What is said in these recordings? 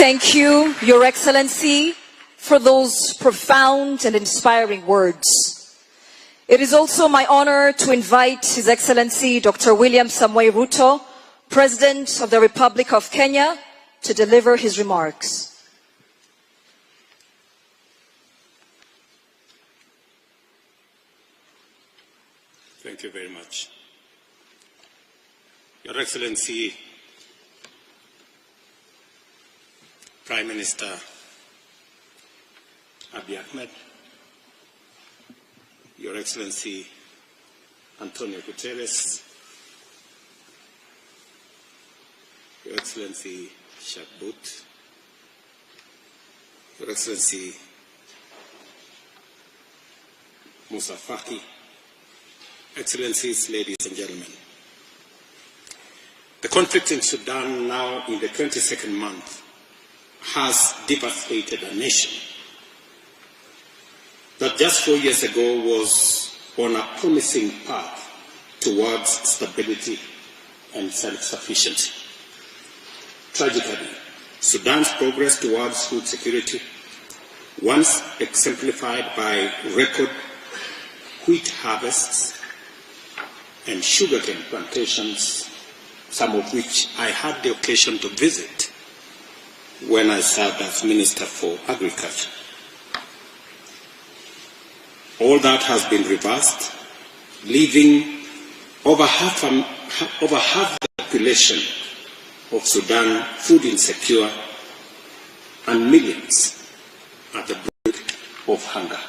Thank you, Your Excellency, for those profound and inspiring words. It is also my honor to invite His Excellency Dr. William Samoei Ruto, President of the Republic of Kenya, to deliver his remarks. Thank you very much. Your Excellency, Prime Minister Abiy Ahmed, Your Excellency Antonio Guterres, Your Excellency Shabut, Your Excellency Musa Faki, Excellencies, ladies and gentlemen. The conflict in Sudan, now in the 22nd month, has devastated a nation that just 4 years ago was on a promising path towards stability and self-sufficiency. Tragically, Sudan's progress towards food security, once exemplified by record wheat harvests and sugarcane plantations, some of which I had the occasion to visit when I served as Minister for Agriculture. All that has been reversed, leaving over half the population of Sudan food insecure and millions at the brink of hunger.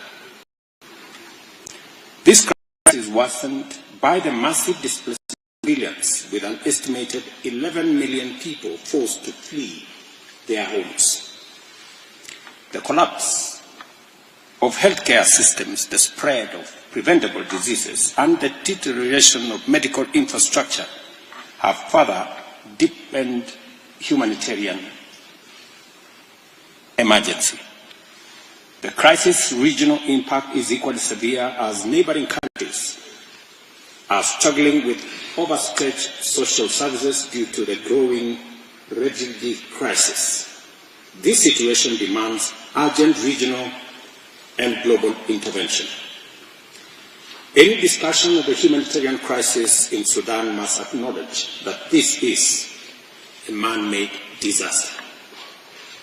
This crisis is worsened by the massive displacement of millions, with an estimated 11 million people forced to flee their homes. The collapse of healthcare systems, the spread of preventable diseases, and the deterioration of medical infrastructure have further deepened humanitarian emergency. The crisis' regional impact is equally severe, as neighboring countries are struggling with overstretched social services due to the growing refugee crisis. This situation demands urgent regional and global intervention. Any discussion of the humanitarian crisis in Sudan must acknowledge that this is a man-made disaster.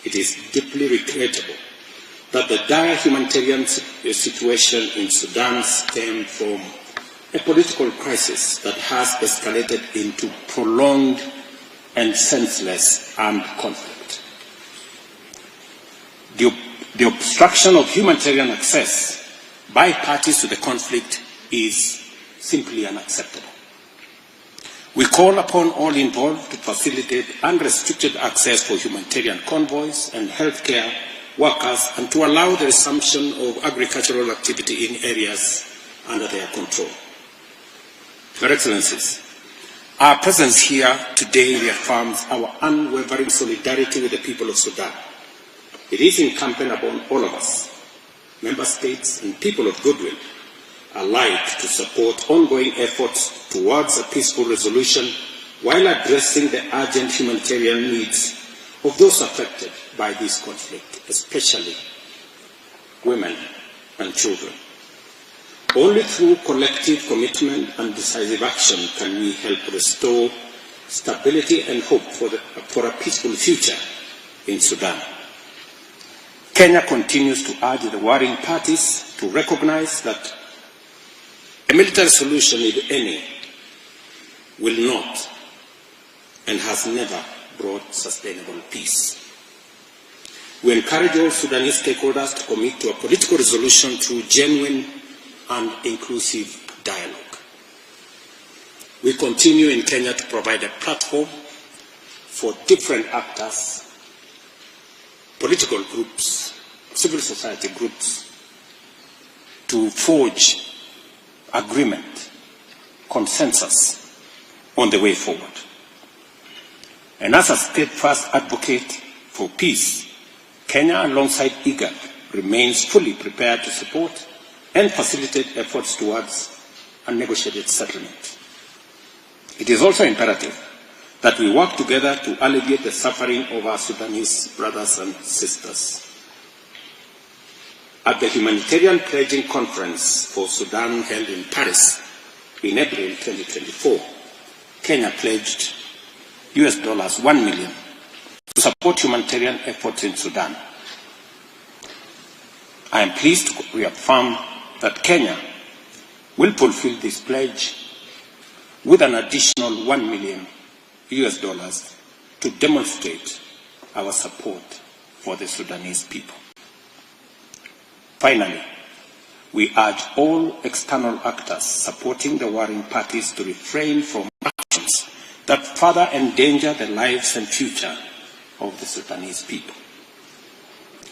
It is deeply regrettable that the dire humanitarian situation in Sudan stemmed from a political crisis that has escalated into prolonged and senseless armed conflict. The obstruction of humanitarian access by parties to the conflict is simply unacceptable. We call upon all involved to facilitate unrestricted access for humanitarian convoys and healthcare workers, and to allow the resumption of agricultural activity in areas under their control. Your Excellencies, our presence here today reaffirms our unwavering solidarity with the people of Sudan. It is incumbent upon all of us, member states and people of goodwill alike, to support ongoing efforts towards a peaceful resolution while addressing the urgent humanitarian needs of those affected by this conflict, especially women and children. Only through collective commitment and decisive action can we help restore stability and hope for a peaceful future in Sudan. Kenya continues to urge the warring parties to recognize that a military solution, if any, will not and has never brought sustainable peace. We encourage all Sudanese stakeholders to commit to a political resolution through genuine and inclusive dialogue. We continue in Kenya to provide a platform for different actors, political groups, civil society groups, to forge agreement, consensus on the way forward. And as a steadfast advocate for peace, Kenya, alongside IGAD, remains fully prepared to support and facilitate efforts towards a negotiated settlement. It is also imperative that we work together to alleviate the suffering of our Sudanese brothers and sisters. At the Humanitarian Pledging Conference for Sudan held in Paris in April 2024, Kenya pledged $1 million to support humanitarian efforts in Sudan. I am pleased to reaffirm that Kenya will fulfill this pledge with an additional $1 million to demonstrate our support for the Sudanese people. Finally, we urge all external actors supporting the warring parties to refrain from actions that further endanger the lives and future of the Sudanese people.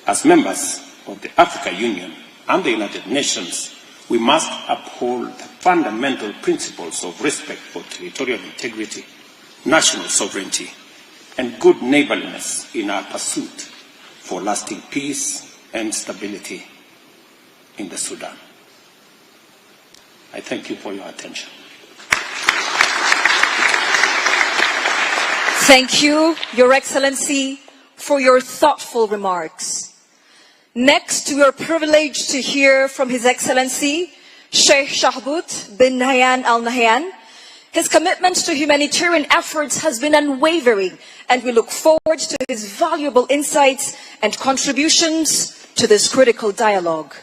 As members of the African Union and the United Nations, we must uphold the fundamental principles of respect for territorial integrity, national sovereignty, and good neighborliness in our pursuit for lasting peace and stability in the Sudan. I thank you for your attention. Thank you, Your Excellency, for your thoughtful remarks. Next, we are privileged to hear from His Excellency, Sheikh Shahbout bin Nahyan Al Nahyan. His commitment to humanitarian efforts has been unwavering, and we look forward to his valuable insights and contributions to this critical dialogue.